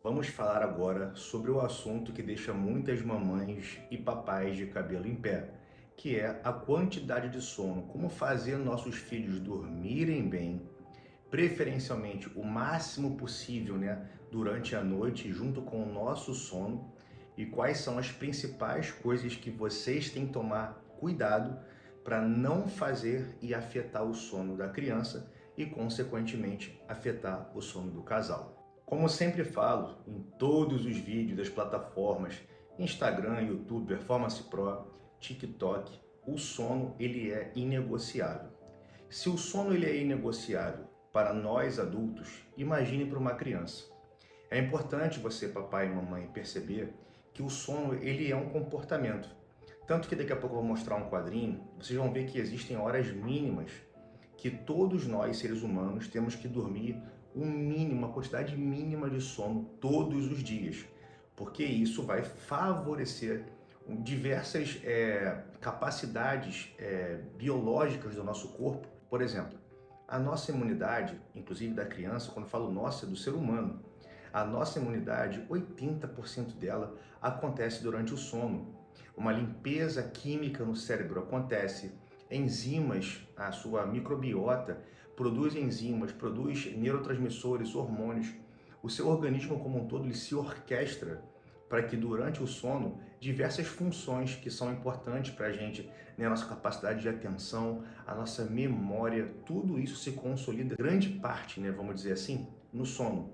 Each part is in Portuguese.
Vamos falar agora sobre o assunto que deixa muitas mamães e papais de cabelo em pé, que é a quantidade de sono. Como fazer nossos filhos dormirem bem, preferencialmente o máximo possível, né, durante a noite, junto com o nosso sono, e quais são as principais coisas que vocês têm que tomar cuidado para não fazer e afetar o sono da criança e, consequentemente, afetar o sono do casal. Como sempre falo em todos os vídeos das plataformas Instagram, YouTube, Performance Pro, TikTok, o sono ele é inegociável. Se o sono ele é inegociável para nós adultos, imagine para uma criança. É importante você, papai e mamãe, perceber que o sono ele é um comportamento. Tanto que daqui a pouco eu vou mostrar um quadrinho, vocês vão ver que existem horas mínimas que todos nós, seres humanos, temos que dormir um mínimo, uma quantidade mínima de sono todos os dias, porque isso vai favorecer diversas capacidades biológicas do nosso corpo. Por exemplo, a nossa imunidade, inclusive da criança, quando eu falo nossa, é do ser humano, a nossa imunidade, 80% dela acontece durante o sono. Uma limpeza química no cérebro acontece, enzimas, a sua microbiota produz enzimas, produz neurotransmissores, hormônios. O seu organismo como um todo ele se orquestra para que durante o sono diversas funções que são importantes para a gente, né, a nossa capacidade de atenção, a nossa memória, tudo isso se consolida, grande parte, né, vamos dizer assim, no sono.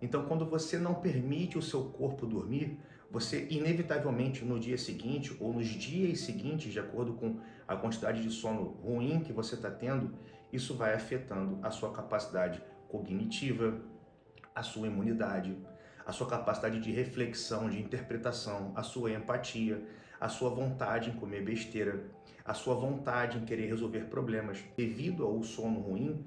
Então, quando você não permite o seu corpo dormir, você inevitavelmente no dia seguinte ou nos dias seguintes, de acordo com a quantidade de sono ruim que você está tendo, isso vai afetando a sua capacidade cognitiva, a sua imunidade, a sua capacidade de reflexão, de interpretação, a sua empatia, a sua vontade em comer besteira, a sua vontade em querer resolver problemas. Devido ao sono ruim,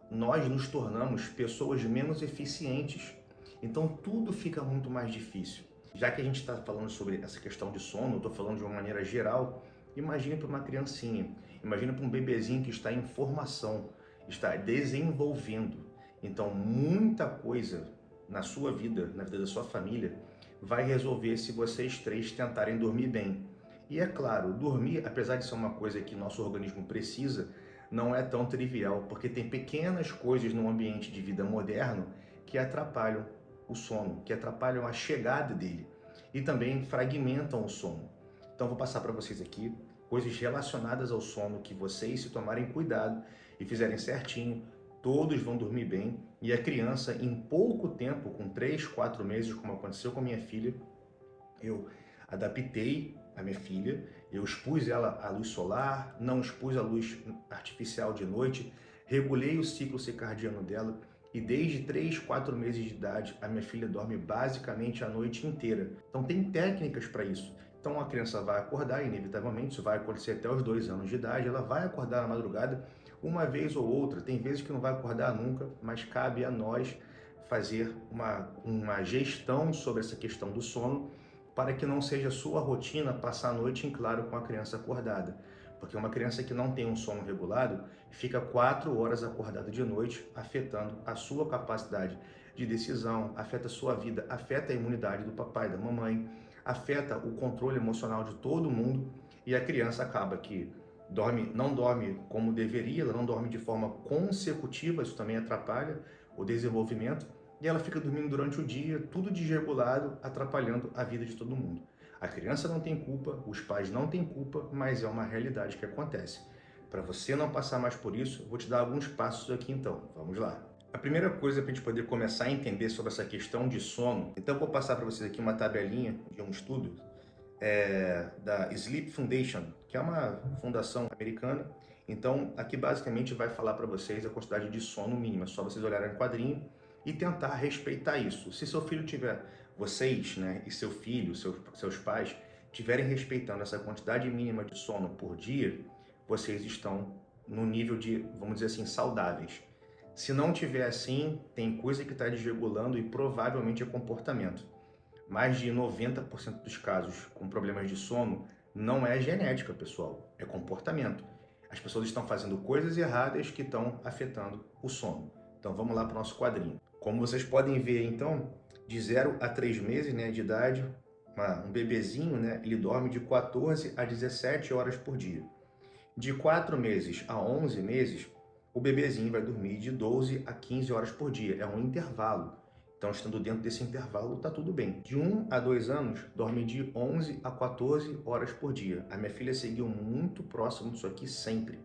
nós nos tornamos pessoas menos eficientes. Então tudo fica muito mais difícil. Já que a gente está falando sobre essa questão de sono, eu estou falando de uma maneira geral, imagine para uma criancinha, imagine para um bebezinho que está em formação, está desenvolvendo. Então muita coisa na sua vida, na vida da sua família, vai resolver se vocês três tentarem dormir bem. E é claro, dormir, apesar de ser uma coisa que nosso organismo precisa, não é tão trivial, porque tem pequenas coisas no ambiente de vida moderno que atrapalham o sono, que atrapalham a chegada dele e também fragmentam o sono. Então vou passar para vocês aqui coisas relacionadas ao sono que vocês, se tomarem cuidado e fizerem certinho, todos vão dormir bem e a criança em pouco tempo, com 3, 4 meses, como aconteceu com a minha filha, eu adaptei a minha filha, eu expus ela à luz solar, não expus à luz artificial de noite, regulei o ciclo circadiano dela e desde 3, 4 meses de idade a minha filha dorme basicamente a noite inteira. Então tem técnicas para isso. Então a criança vai acordar, inevitavelmente, isso vai acontecer até os 2 anos de idade, ela vai acordar na madrugada uma vez ou outra, tem vezes que não vai acordar nunca, mas cabe a nós fazer uma gestão sobre essa questão do sono para que não seja sua rotina passar a noite em claro com a criança acordada. Porque uma criança que não tem um sono regulado fica 4 horas acordada de noite, afetando a sua capacidade de decisão, afeta a sua vida, afeta a imunidade do papai, da mamãe, afeta o controle emocional de todo mundo e a criança acaba que não dorme como deveria, ela não dorme de forma consecutiva, isso também atrapalha o desenvolvimento e ela fica dormindo durante o dia, tudo desregulado, atrapalhando a vida de todo mundo. A criança não tem culpa, os pais não têm culpa, mas é uma realidade que acontece. Para você não passar mais por isso, eu vou te dar alguns passos aqui então. Vamos lá. A primeira coisa para a gente poder começar a entender sobre essa questão de sono, então eu vou passar para vocês aqui uma tabelinha de um estudo da Sleep Foundation, que é uma fundação americana. Então aqui basicamente vai falar para vocês a quantidade de sono mínima, só vocês olharem no quadrinho e tentar respeitar isso. Se seu filho tiver, vocês, né, e seu filho, seus pais, tiverem respeitando essa quantidade mínima de sono por dia, vocês estão no nível de, vamos dizer assim, saudáveis. Se não tiver assim, tem coisa que está desregulando e provavelmente é comportamento. Mais de 90% dos casos com problemas de sono não é genética, pessoal, é comportamento. As pessoas estão fazendo coisas erradas que estão afetando o sono. Então vamos lá para o nosso quadrinho. Como vocês podem ver, então, De 0 a 3 meses, né, de idade, um bebezinho, né, ele dorme de 14 a 17 horas por dia. De 4 meses a 11 meses, o bebezinho vai dormir de 12 a 15 horas por dia. É um intervalo. Então, estando dentro desse intervalo, tá tudo bem. De 1 a 2 anos, dorme de 11 a 14 horas por dia. A minha filha seguiu muito próximo disso aqui sempre.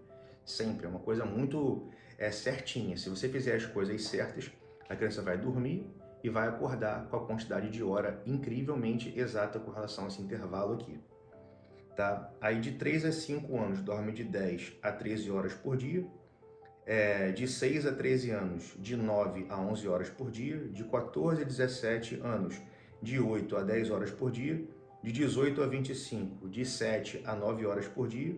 Sempre. É uma coisa muito certinha. Se você fizer as coisas certas, a criança vai dormir e vai acordar com a quantidade de hora incrivelmente exata com relação a esse intervalo aqui. Tá? Aí de 3 a 5 anos dorme de 10 a 13 horas por dia, de 6 a 13 anos de 9 a 11 horas por dia, de 14 a 17 anos de 8 a 10 horas por dia, de 18 a 25 de 7 a 9 horas por dia,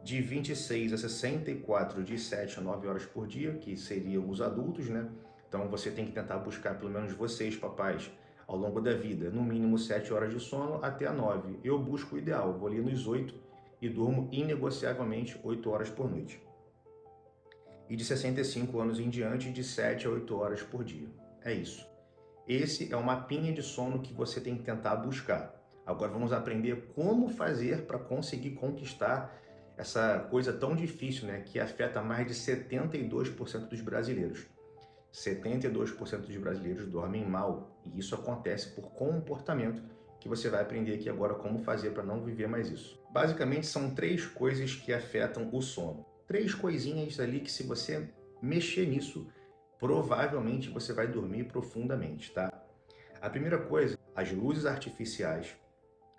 de 26 a 64 de 7 a 9 horas por dia, que seriam os adultos, né? Então você tem que tentar buscar, pelo menos vocês, papais, ao longo da vida, no mínimo 7 horas de sono até a 9. Eu busco o ideal, vou ali nos 8 e durmo inegociavelmente 8 horas por noite. E de 65 anos em diante, de 7 a 8 horas por dia. É isso. Esse é o mapinha de sono que você tem que tentar buscar. Agora vamos aprender como fazer para conseguir conquistar essa coisa tão difícil, né, que afeta mais de 72% dos brasileiros. 72% dos brasileiros dormem mal, e isso acontece por comportamento, que você vai aprender aqui agora como fazer para não viver mais isso. Basicamente são 3 coisas que afetam o sono. 3 coisinhas ali que, se você mexer nisso, provavelmente você vai dormir profundamente, tá? A primeira coisa, as luzes artificiais,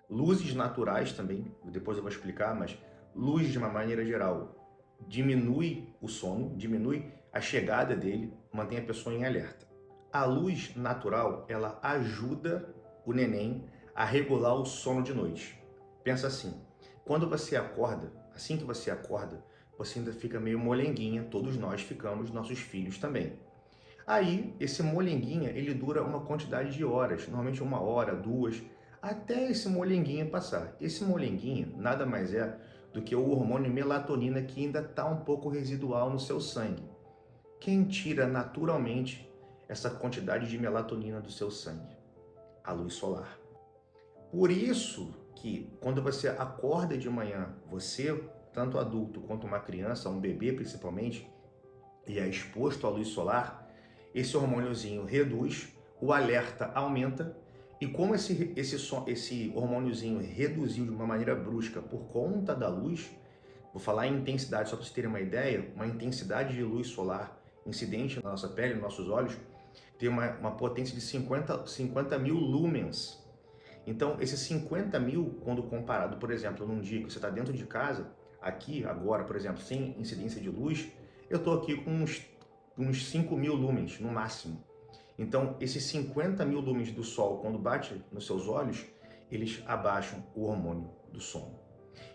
luzes naturais também, depois eu vou explicar, mas luz de uma maneira geral diminui o sono, diminui a chegada dele, mantém a pessoa em alerta. A luz natural, ela ajuda o neném a regular o sono de noite. Pensa assim, quando você acorda, assim que você acorda, você ainda fica meio molenguinha, todos nós ficamos, nossos filhos também. Aí, esse molenguinha, ele dura uma quantidade de horas, normalmente 1 hora, 2, até esse molenguinha passar. Esse molenguinha nada mais é do que o hormônio melatonina, que ainda está um pouco residual no seu sangue. Quem tira naturalmente essa quantidade de melatonina do seu sangue? A luz solar. Por isso que quando você acorda de manhã, você, tanto adulto quanto uma criança, um bebê principalmente, e é exposto à luz solar, esse hormôniozinho reduz, o alerta aumenta, e como esse hormôniozinho reduziu de uma maneira brusca por conta da luz, vou falar em intensidade, só para vocês terem uma ideia, uma intensidade de luz solar incidente na nossa pele, nos nossos olhos, tem uma potência de 50 mil lumens. Então, esses 50 mil, quando comparado, por exemplo, num dia que você está dentro de casa, aqui, agora, por exemplo, sem incidência de luz, eu estou aqui com uns 5 mil lumens no máximo. Então, esses 50 mil lumens do sol, quando bate nos seus olhos, eles abaixam o hormônio do sono.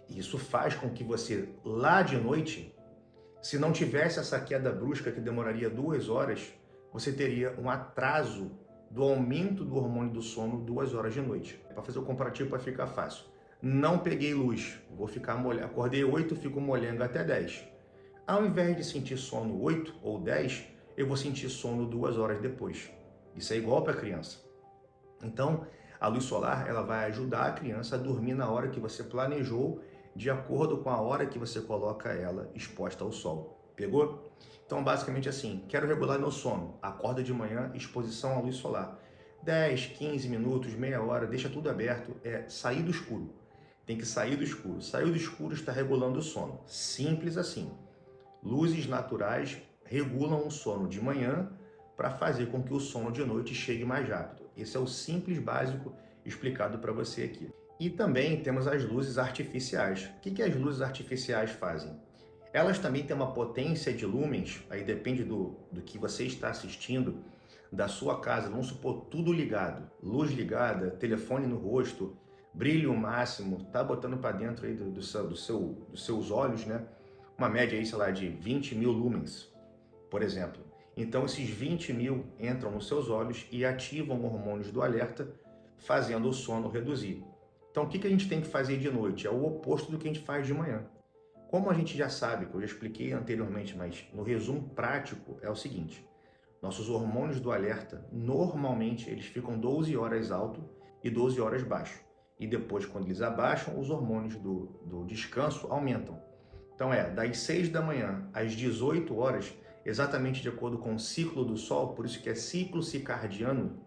E isso faz com que você, lá de noite, se não tivesse essa queda brusca que demoraria 2 horas, você teria um atraso do aumento do hormônio do sono 2 horas de noite. Para fazer o comparativo, para ficar fácil. Não peguei luz, vou ficar molhando. Acordei 8, fico molhando até 10. Ao invés de sentir sono 8 ou 10, eu vou sentir sono 2 horas depois. Isso é igual para a criança. Então, a luz solar, ela vai ajudar a criança a dormir na hora que você planejou, de acordo com a hora que você coloca ela exposta ao sol. Pegou? Então, basicamente assim, quero regular meu sono. Acorda de manhã, exposição à luz solar. 10, 15 minutos, meia hora, deixa tudo aberto, sair do escuro. Tem que sair do escuro. Saiu do escuro, está regulando o sono. Simples assim. Luzes naturais regulam o sono de manhã para fazer com que o sono de noite chegue mais rápido. Esse é o simples básico explicado para você aqui. E também temos as luzes artificiais. O que as luzes artificiais fazem? Elas também têm uma potência de lumens, aí depende do que você está assistindo, da sua casa, vamos supor, tudo ligado, luz ligada, telefone no rosto, brilho máximo, tá botando para dentro aí dos seus olhos, né? Uma média aí, sei lá, de 20 mil lumens, por exemplo. Então esses 20 mil entram nos seus olhos e ativam hormônios do alerta, fazendo o sono reduzir. Então o que a gente tem que fazer de noite? É o oposto do que a gente faz de manhã. Como a gente já sabe, que eu já expliquei anteriormente, mas no resumo prático é o seguinte: Nossos hormônios do alerta, normalmente, eles ficam 12 horas alto e 12 horas baixo. E depois, quando eles abaixam, os hormônios do descanso aumentam. Então das 6 da manhã às 18 horas, exatamente de acordo com o ciclo do Sol, por isso que é ciclo circadiano,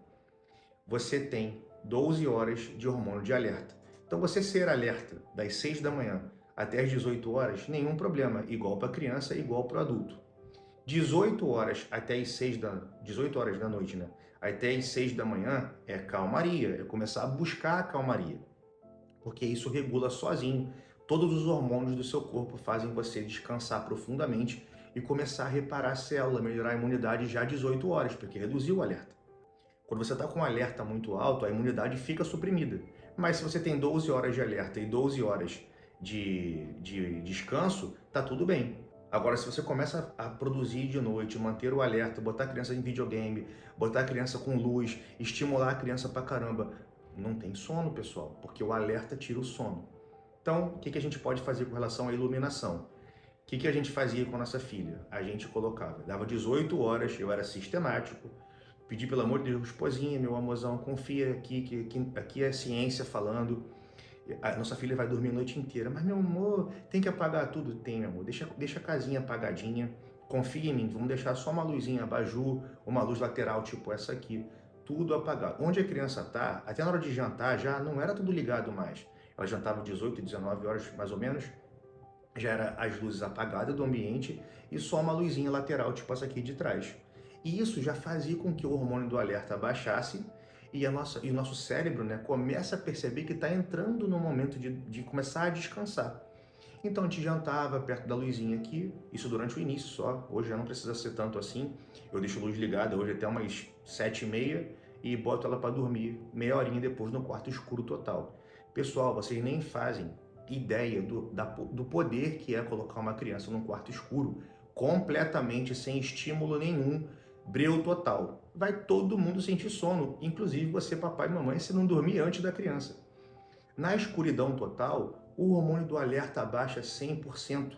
você tem 12 horas de hormônio de alerta. Então você ser alerta das 6 da manhã até as 18 horas, nenhum problema, igual para criança, igual para o adulto. 18 horas até as 18 horas da noite, né? Até as 6 da manhã é calmaria, é começar a buscar a calmaria, porque isso regula sozinho. Todos os hormônios do seu corpo fazem você descansar profundamente e começar a reparar a célula, melhorar a imunidade já às 18 horas, porque reduziu o alerta. Quando você está com um alerta muito alto, a imunidade fica suprimida. Mas se você tem 12 horas de alerta e 12 horas de descanso, tá tudo bem. Agora, se você começa a produzir de noite, manter o alerta, botar a criança em videogame, botar a criança com luz, estimular a criança pra caramba, não tem sono, pessoal, porque o alerta tira o sono. Então, o que a gente pode fazer com relação à iluminação? O que a gente fazia com a nossa filha? A gente colocava, dava 18 horas, eu era sistemático, pedi pelo amor de Deus, esposinha, meu amorzão, confia aqui, que aqui é ciência falando. A nossa filha vai dormir a noite inteira. Mas, meu amor, tem que apagar tudo? Tem, meu amor. Deixa a casinha apagadinha. Confia em mim. Vamos deixar só uma luzinha abajur, uma luz lateral, tipo essa aqui. Tudo apagado. Onde a criança tá, até na hora de jantar, já não era tudo ligado mais. Ela jantava 18, 19 horas, mais ou menos. Já era as luzes apagadas do ambiente e só uma luzinha lateral, tipo essa aqui de trás. E isso já fazia com que o hormônio do alerta baixasse e o nosso cérebro, né, começa a perceber que está entrando no momento de começar a descansar. Então a gente jantava perto da luzinha aqui, isso durante o início só, hoje já não precisa ser tanto assim, eu deixo a luz ligada hoje até umas 7h30 e boto ela para dormir meia horinha depois no quarto escuro total. Pessoal, vocês nem fazem ideia do poder que é colocar uma criança num quarto escuro, completamente sem estímulo nenhum, breu total. Vai todo mundo sentir sono, inclusive você, papai e mamãe, se não dormir antes da criança. Na escuridão total, o hormônio do alerta abaixa 100%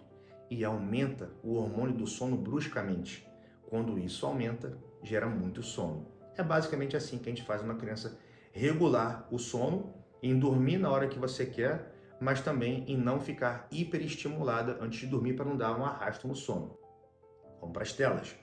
e aumenta o hormônio do sono bruscamente. Quando isso aumenta, gera muito sono. É basicamente assim que a gente faz uma criança regular o sono, em dormir na hora que você quer, mas também em não ficar hiperestimulada antes de dormir para não dar um arrasto no sono. Vamos para as telas.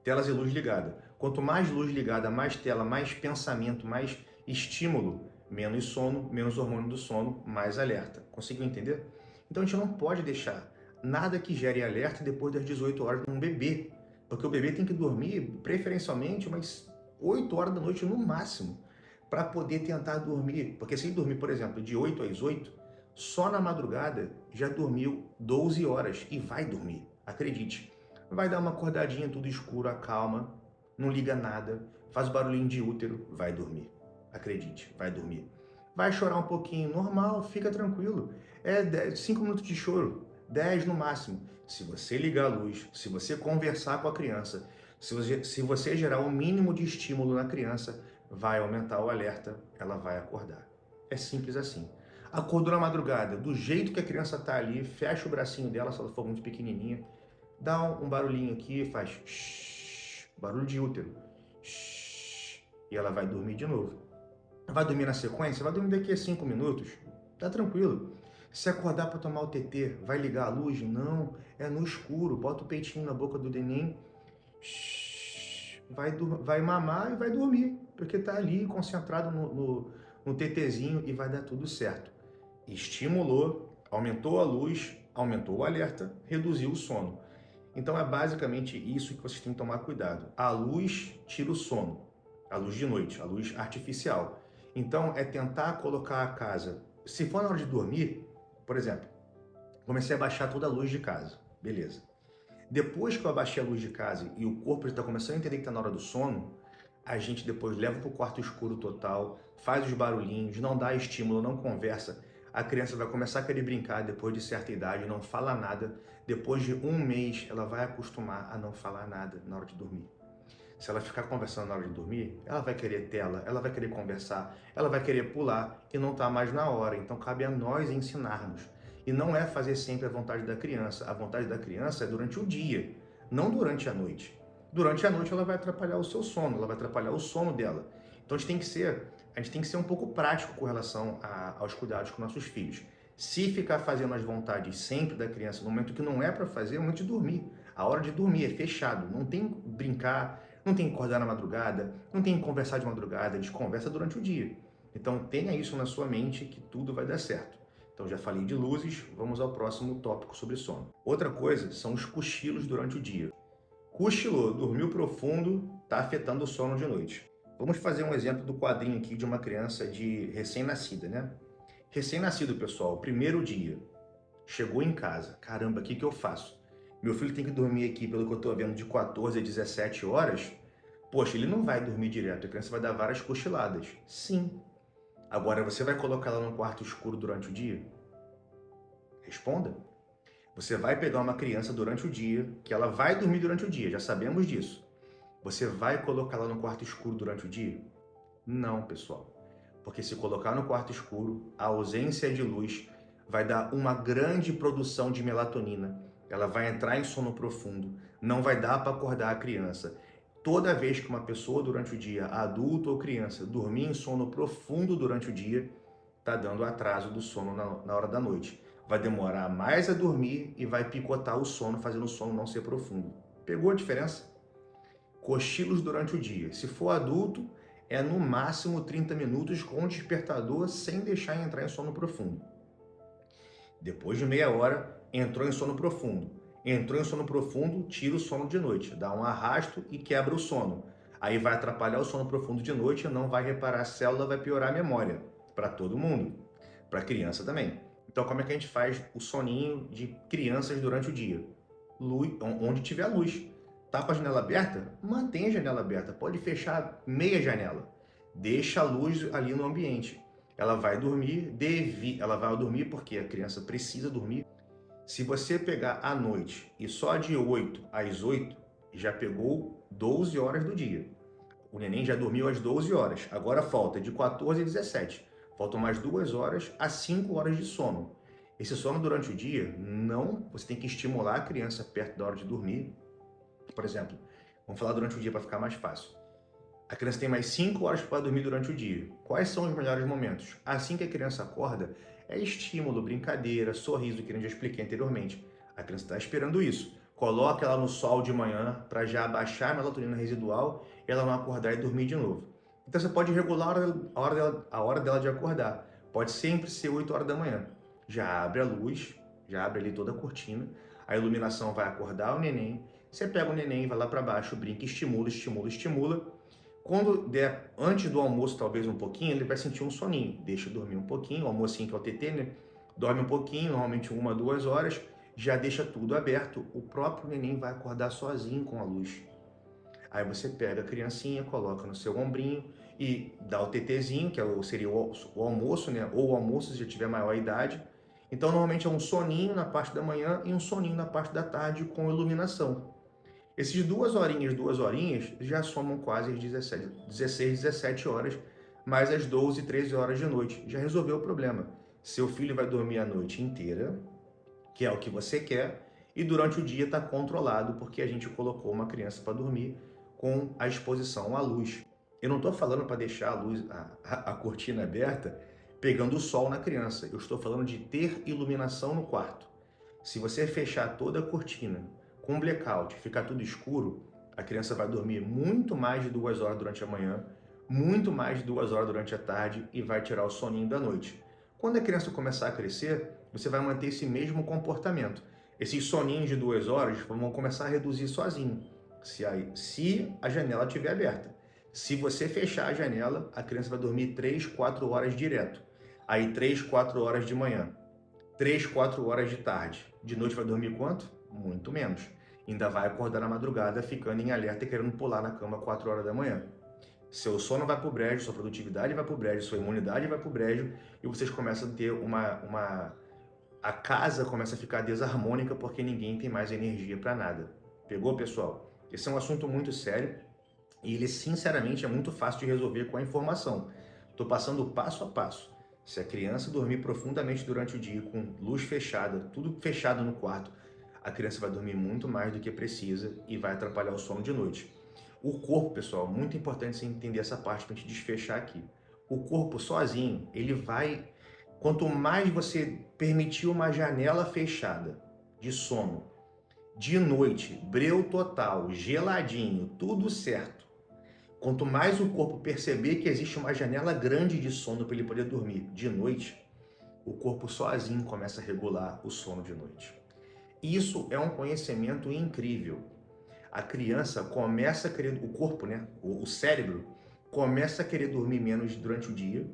Telas e luz ligada. Quanto mais luz ligada, mais tela, mais pensamento, mais estímulo, menos sono, menos hormônio do sono, mais alerta. Conseguiu entender? Então a gente não pode deixar nada que gere alerta depois das 18 horas num bebê, porque o bebê tem que dormir preferencialmente umas 8 horas da noite no máximo, para poder tentar dormir. Porque se ele dormir, por exemplo, de 8 às 8, só na madrugada já dormiu 12 horas e vai dormir, acredite. Vai dar uma acordadinha, tudo escuro, acalma, não liga nada, faz barulhinho de útero, vai dormir. Acredite, vai dormir. Vai chorar um pouquinho, normal, fica tranquilo. 5 minutos de choro, 10 no máximo. Se você ligar a luz, se você conversar com a criança, se você gerar o mínimo de estímulo na criança, vai aumentar o alerta, ela vai acordar. É simples assim. Acordou na madrugada, do jeito que a criança está ali, fecha o bracinho dela, se ela for muito pequenininha, dá um barulhinho aqui, faz shh, barulho de útero, shh, e ela vai dormir de novo. Vai dormir na sequência? Vai dormir daqui a 5 minutos, tá tranquilo. Se acordar para tomar o TT, vai ligar a luz? Não, é no escuro, bota o peitinho na boca do neném, shh, vai mamar e vai dormir, porque tá ali concentrado no TTzinho e vai dar tudo certo. Estimulou, aumentou a luz, aumentou o alerta, reduziu o sono. Então é basicamente isso que vocês têm que tomar cuidado. A luz tira o sono, a luz de noite, a luz artificial. Então é tentar colocar a casa, se for na hora de dormir, por exemplo, comecei a baixar toda a luz de casa, beleza. Depois que eu abaixei a luz de casa e o corpo já está começando a entender que está na hora do sono, a gente depois leva para o quarto escuro total, faz os barulhinhos, não dá estímulo, não conversa. A criança vai começar a querer brincar depois de certa idade, não fala nada. Depois de 1 mês, ela vai acostumar a não falar nada na hora de dormir. Se ela ficar conversando na hora de dormir, ela vai querer tela, ela vai querer conversar, ela vai querer pular e não está mais na hora. Então cabe a nós ensinarmos. E não é fazer sempre a vontade da criança. A vontade da criança é durante o dia, não durante a noite. durante a noite ela vai atrapalhar o seu sono, ela vai atrapalhar o sono dela. Então a gente tem que ser um pouco prático com relação aos cuidados com nossos filhos. Se ficar fazendo as vontades sempre da criança no momento que não é para fazer, é o momento de dormir. A hora de dormir é fechado, não tem brincar, não tem acordar na madrugada, não tem conversar de madrugada, eles conversam durante o dia. Então tenha isso na sua mente que tudo vai dar certo. Então já falei de luzes, vamos ao próximo tópico sobre sono. Outra coisa são os cochilos durante o dia. Cochilou, dormiu profundo, está afetando o sono de noite. Vamos fazer um exemplo do quadrinho aqui de uma criança de recém-nascida, né? Recém-nascido, pessoal, primeiro dia, chegou em casa, caramba, o que eu faço? Meu filho tem que dormir aqui, pelo que eu estou vendo, de 14 a 17 horas. Poxa, ele não vai dormir direto, a criança vai dar várias cochiladas. Sim. Agora, você vai colocar ela num quarto escuro durante o dia? Responda. Você vai pegar uma criança durante o dia, que ela vai dormir durante o dia, já sabemos disso. Você vai colocar ela no quarto escuro durante o dia? Não, pessoal. Porque se colocar no quarto escuro, a ausência de luz vai dar uma grande produção de melatonina. Ela vai entrar em sono profundo, não vai dar para acordar a criança. Toda vez que uma pessoa durante o dia, adulto ou criança, dormir em sono profundo durante o dia, está dando atraso do sono na hora da noite. Vai demorar mais a dormir e vai picotar o sono, fazendo o sono não ser profundo. Pegou a diferença? Cochilos durante o dia. Se for adulto, é no máximo 30 minutos com despertador sem deixar entrar em sono profundo. Depois de meia hora, entrou em sono profundo. Entrou em sono profundo, tira o sono de noite, dá um arrasto e quebra o sono. Aí vai atrapalhar o sono profundo de noite, não vai reparar a célula, vai piorar a memória. Para todo mundo. Para a criança também. Então, como é que a gente faz o soninho de crianças durante o dia? Luz, onde tiver luz. Tá com a janela aberta? Mantenha a janela aberta. Pode fechar meia janela. Deixa a luz ali no ambiente. Ela vai dormir, ela vai dormir porque a criança precisa dormir. Se você pegar à noite e só de 8 às 8, já pegou 12 horas do dia. O neném já dormiu às 12 horas. Agora falta de 14 a 17. Faltam mais 2 horas a 5 horas de sono. Esse sono durante o dia, não, você tem que estimular a criança perto da hora de dormir. Por exemplo, vamos falar durante o dia para ficar mais fácil. A criança tem mais 5 horas para dormir durante o dia. Quais são os melhores momentos? Assim que a criança acorda, é estímulo, brincadeira, sorriso, que eu já expliquei anteriormente. A criança está esperando isso. Coloca ela no sol de manhã para já abaixar a melatonina residual e ela não acordar e dormir de novo. Então você pode regular a hora dela de acordar. Pode sempre ser 8 horas da manhã. Já abre a luz, já abre ali toda a cortina, a iluminação vai acordar o neném. Você pega o neném, vai lá para baixo, brinca, estimula, estimula, estimula. Quando der antes do almoço, talvez um pouquinho, ele vai sentir um soninho. Deixa dormir um pouquinho, o almocinho que é o TT, né? Dorme um pouquinho, normalmente 1 a 2 horas, já deixa tudo aberto. O próprio neném vai acordar sozinho com a luz. Aí você pega a criancinha, coloca no seu ombrinho e dá o TTzinho, que seria o almoço, né? Ou o almoço se já tiver maior idade. Então, normalmente é um soninho na parte da manhã e um soninho na parte da tarde com iluminação. Esses 2 horinhas, já somam quase as 16, 17 horas, mais as 12, 13 horas de noite. Já resolveu o problema. Seu filho vai dormir a noite inteira, que é o que você quer, e durante o dia está controlado, porque a gente colocou uma criança para dormir com a exposição à luz. Eu não estou falando para deixar a luz, a cortina aberta, pegando o sol na criança. Eu estou falando de ter iluminação no quarto. Se você fechar toda a cortina, com blackout, ficar tudo escuro, a criança vai dormir muito mais de 2 horas durante a manhã, muito mais de 2 horas durante a tarde e vai tirar o soninho da noite. Quando a criança começar a crescer, você vai manter esse mesmo comportamento. Esses soninhos de 2 horas vão começar a reduzir sozinho, se a janela estiver aberta. Se você fechar a janela, a criança vai dormir 3, 4 horas direto. Aí 3, 4 horas de manhã, 3, 4 horas de tarde. De noite vai dormir quanto? Muito menos. Ainda vai acordar na madrugada ficando em alerta e querendo pular na cama 4 horas da manhã. Seu sono vai pro brejo, sua produtividade vai pro brejo, sua imunidade vai pro brejo e vocês começam a ter a casa começa a ficar desarmônica porque ninguém tem mais energia para nada. Pegou, pessoal? Esse é um assunto muito sério e ele, sinceramente, é muito fácil de resolver com a informação. Estou passando passo a passo. Se a criança dormir profundamente durante o dia, com luz fechada, tudo fechado no quarto, a criança vai dormir muito mais do que precisa e vai atrapalhar o sono de noite. O corpo, pessoal, muito importante você entender essa parte para a gente desfechar aqui. O corpo sozinho, ele vai... Quanto mais você permitir uma janela fechada de sono, de noite, breu total, geladinho, tudo certo. Quanto mais o corpo perceber que existe uma janela grande de sono para ele poder dormir de noite, o corpo sozinho começa a regular o sono de noite. Isso é um conhecimento incrível. A criança começa a querer, o corpo, né, o cérebro, começa a querer dormir menos durante o dia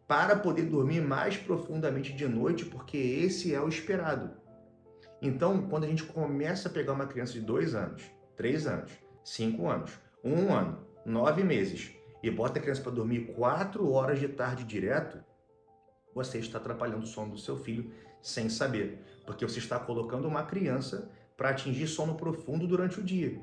para poder dormir mais profundamente de noite, porque esse é o esperado. Então, quando a gente começa a pegar uma criança de 2 anos, 3 anos, 5 anos, 1 ano, 9 meses e bota a criança para dormir 4 horas de tarde direto, você está atrapalhando o sono do seu filho sem saber, porque você está colocando uma criança para atingir sono profundo durante o dia.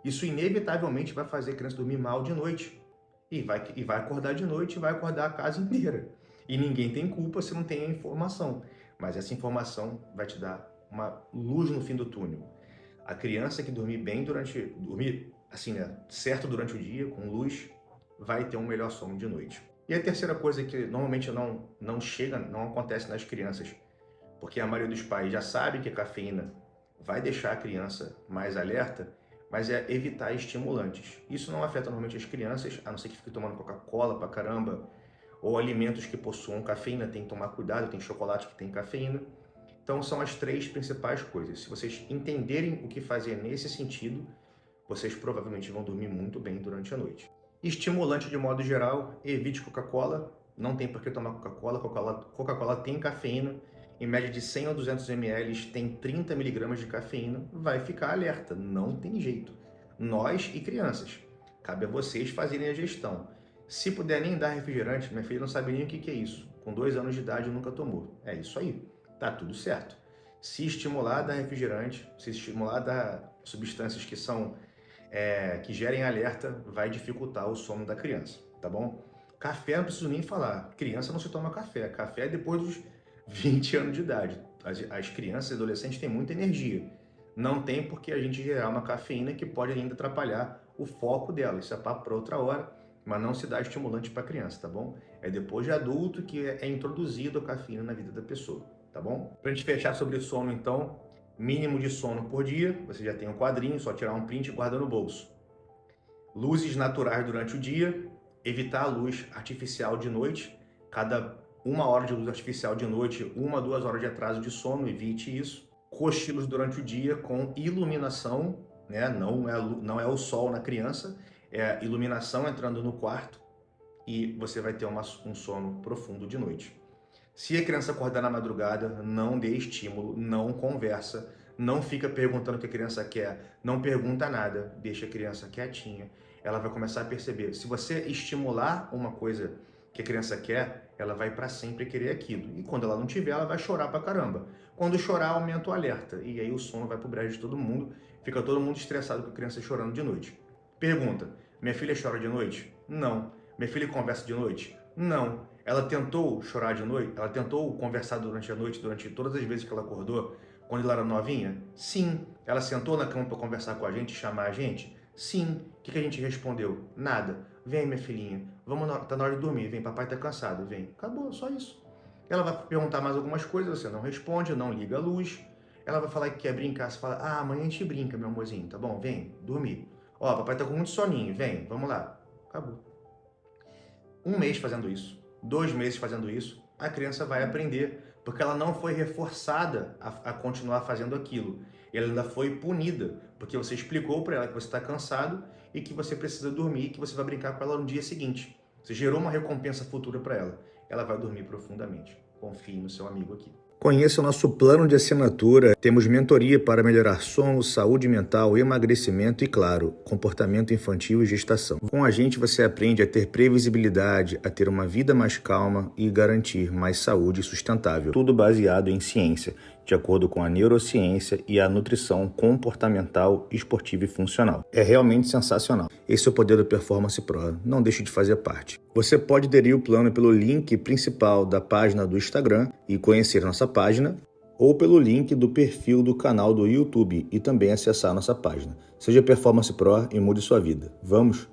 Isso inevitavelmente vai fazer a criança dormir mal de noite e vai acordar de noite e vai acordar a casa inteira. E ninguém tem culpa se não tem a informação, mas essa informação vai te dar uma luz no fim do túnel. A criança que dormir bem dormir assim, né, certo durante o dia, com luz, vai ter um melhor sono de noite. E a terceira coisa que normalmente não acontece nas crianças, porque a maioria dos pais já sabe que a cafeína vai deixar a criança mais alerta, mas é evitar estimulantes. Isso não afeta normalmente as crianças, a não ser que fique tomando Coca-Cola pra caramba, ou alimentos que possuam cafeína, tem que tomar cuidado, tem chocolate que tem cafeína. Então são as 3 principais coisas. Se vocês entenderem o que fazer nesse sentido, vocês provavelmente vão dormir muito bem durante a noite. Estimulante de modo geral, evite Coca-Cola, não tem por que tomar Coca-Cola, Coca-Cola tem cafeína, em média de 100 a 200 ml tem 30 mg de cafeína, vai ficar alerta, não tem jeito. Nós e crianças, cabe a vocês fazerem a gestão. Se puder nem dar refrigerante, minha filha não sabe nem o que é isso, com 2 anos de idade nunca tomou, é isso aí, tá tudo certo. Se estimular a dar refrigerante, se estimular a dar substâncias que gerem alerta, vai dificultar o sono da criança, tá bom? Café não preciso nem falar, criança não se toma café, café é depois dos 20 anos de idade. As crianças e adolescentes têm muita energia. Não tem por que a gente gerar uma cafeína que pode ainda atrapalhar o foco dela. Isso é papo para outra hora, mas não se dá estimulante para criança, tá bom? É depois de adulto que é introduzido a cafeína na vida da pessoa, tá bom? Pra gente fechar sobre sono, então, mínimo de sono por dia, você já tem um quadrinho, só tirar um print e guardar no bolso. Luzes naturais durante o dia, evitar a luz artificial de noite, cada 1 hora de luz artificial de noite, 1 a 2 horas de atraso de sono, evite isso. Cochilos durante o dia com iluminação, né? Não é o sol na criança, é a iluminação entrando no quarto e você vai ter um sono profundo de noite. Se a criança acordar na madrugada, não dê estímulo, não conversa, não fica perguntando o que a criança quer, não pergunta nada, deixa a criança quietinha. Ela vai começar a perceber. Se você estimular uma coisa que a criança quer, ela vai para sempre querer aquilo. E quando ela não tiver, ela vai chorar pra caramba. Quando chorar, aumenta o alerta. E aí o sono vai pro brejo de todo mundo. Fica todo mundo estressado com a criança chorando de noite. Pergunta, minha filha chora de noite? Não. Minha filha conversa de noite? Não. Ela tentou chorar de noite? Ela tentou conversar durante a noite, durante todas as vezes que ela acordou, quando ela era novinha? Sim. Ela sentou na cama para conversar com a gente, chamar a gente? Sim. O que a gente respondeu? Nada. Vem, minha filhinha, tá na hora de dormir, vem, papai tá cansado, vem. Acabou, só isso. Ela vai perguntar mais algumas coisas, você não responde, não liga a luz. Ela vai falar que quer brincar, você fala, amanhã a gente brinca, meu amorzinho, tá bom? Vem, dormir. Ó, papai tá com muito soninho, vem, vamos lá. Acabou. 1 mês fazendo isso, 2 meses fazendo isso, a criança vai aprender, porque ela não foi reforçada a continuar fazendo aquilo. Ela ainda foi punida, porque você explicou para ela que você está cansado e que você precisa dormir e que você vai brincar com ela no dia seguinte. Você gerou uma recompensa futura para ela. Ela vai dormir profundamente. Confie no seu amigo aqui. Conheça o nosso plano de assinatura. Temos mentoria para melhorar sono, saúde mental, emagrecimento e, claro, comportamento infantil e gestação. Com a gente você aprende a ter previsibilidade, a ter uma vida mais calma e garantir mais saúde sustentável. Tudo baseado em ciência, de acordo com a neurociência e a nutrição comportamental, esportiva e funcional. É realmente sensacional. Esse é o poder do Performance Pro. Não deixe de fazer parte. Você pode aderir o plano pelo link principal da página do Instagram e conhecer nossa página, ou pelo link do perfil do canal do YouTube e também acessar nossa página. Seja Performance Pro e mude sua vida. Vamos?